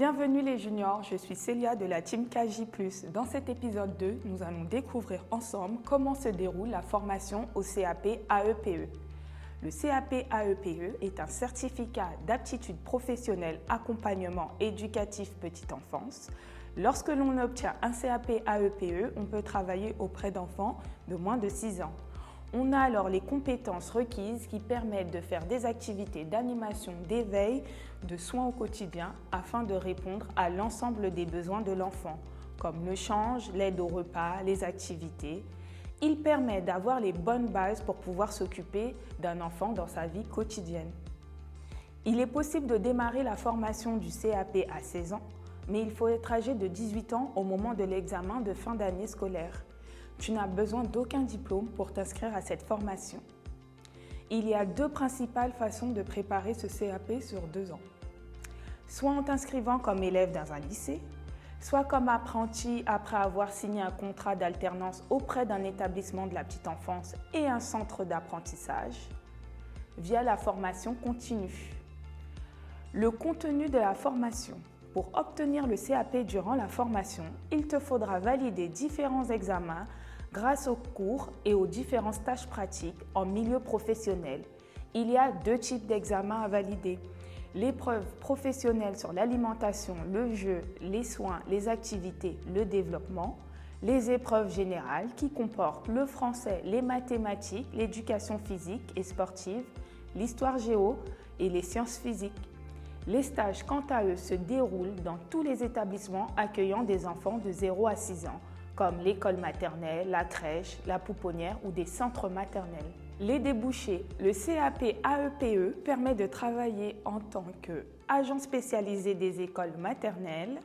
Bienvenue les juniors, je suis Célia de la team KJ+. Dans cet épisode 2, nous allons découvrir ensemble comment se déroule la formation au CAP AEPE. Le CAP AEPE est un certificat d'aptitude professionnelle accompagnement éducatif petite enfance. Lorsque l'on obtient un CAP AEPE, on peut travailler auprès d'enfants de moins de 6 ans. On a alors les compétences requises qui permettent de faire des activités d'animation, d'éveil, de soins au quotidien afin de répondre à l'ensemble des besoins de l'enfant, comme le change, l'aide au repas, les activités. Il permet d'avoir les bonnes bases pour pouvoir s'occuper d'un enfant dans sa vie quotidienne. Il est possible de démarrer la formation du CAP à 16 ans, mais il faut être âgé de 18 ans au moment de l'examen de fin d'année scolaire. Tu n'as besoin d'aucun diplôme pour t'inscrire à cette formation. Il y a 2 principales façons de préparer ce CAP sur 2 ans. Soit en t'inscrivant comme élève dans un lycée, soit comme apprenti après avoir signé un contrat d'alternance auprès d'un établissement de la petite enfance et un centre d'apprentissage, via la formation continue. Le contenu de la formation. Pour obtenir le CAP durant la formation, il te faudra valider différents examens grâce aux cours et aux différents stages pratiques en milieu professionnel. Il y a 2 types d'examens à valider. L'épreuve professionnelle sur l'alimentation, le jeu, les soins, les activités, le développement. Les épreuves générales qui comportent le français, les mathématiques, l'éducation physique et sportive, l'histoire géo et les sciences physiques. Les stages, quant à eux, se déroulent dans tous les établissements accueillant des enfants de 0 à 6 ans, comme l'école maternelle, la crèche, la pouponnière ou des centres maternels. Les débouchés. Le CAP AEPE permet de travailler en tant qu'agent spécialisé des écoles maternelles,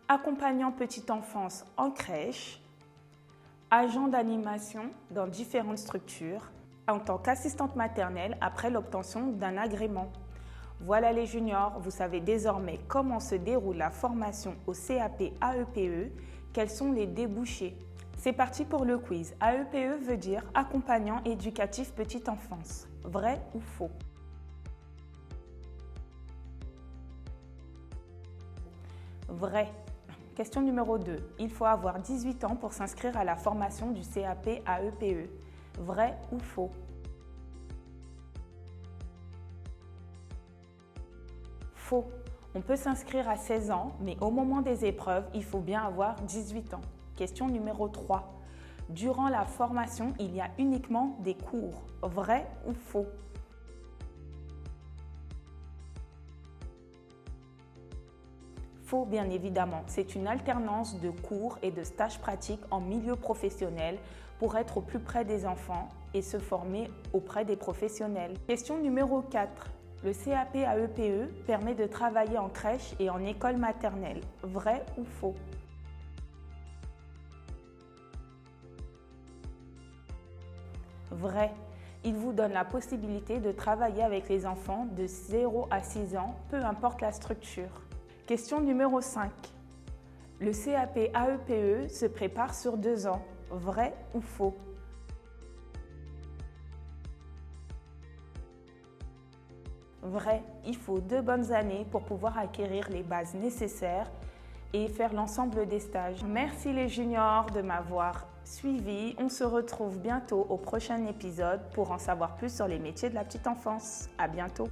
accompagnant petite enfance en crèche, agent d'animation dans différentes structures, en tant qu'assistante maternelle après l'obtention d'un agrément. Voilà les juniors, vous savez désormais comment se déroule la formation au CAP AEPE, quels sont les débouchés. C'est parti pour le quiz. AEPE veut dire accompagnant éducatif petite enfance. Vrai ou faux? Vrai. Question numéro 2. Il faut avoir 18 ans pour s'inscrire à la formation du CAP AEPE. Vrai ou faux? Faux. On peut s'inscrire à 16 ans, mais au moment des épreuves, il faut bien avoir 18 ans. Question numéro 3. Durant la formation, il y a uniquement des cours. Vrai ou faux? Faux, bien évidemment. C'est une alternance de cours et de stages pratiques en milieu professionnel pour être au plus près des enfants et se former auprès des professionnels. Question numéro 4. Le CAP AEPE permet de travailler en crèche et en école maternelle. Vrai ou faux? Vrai. Il vous donne la possibilité de travailler avec les enfants de 0 à 6 ans, peu importe la structure. Question numéro 5. Le CAP AEPE se prépare sur 2 ans. Vrai ou faux? Vrai, il faut 2 bonnes années pour pouvoir acquérir les bases nécessaires et faire l'ensemble des stages. Merci les juniors de m'avoir suivi. On se retrouve bientôt au prochain épisode pour en savoir plus sur les métiers de la petite enfance. À bientôt.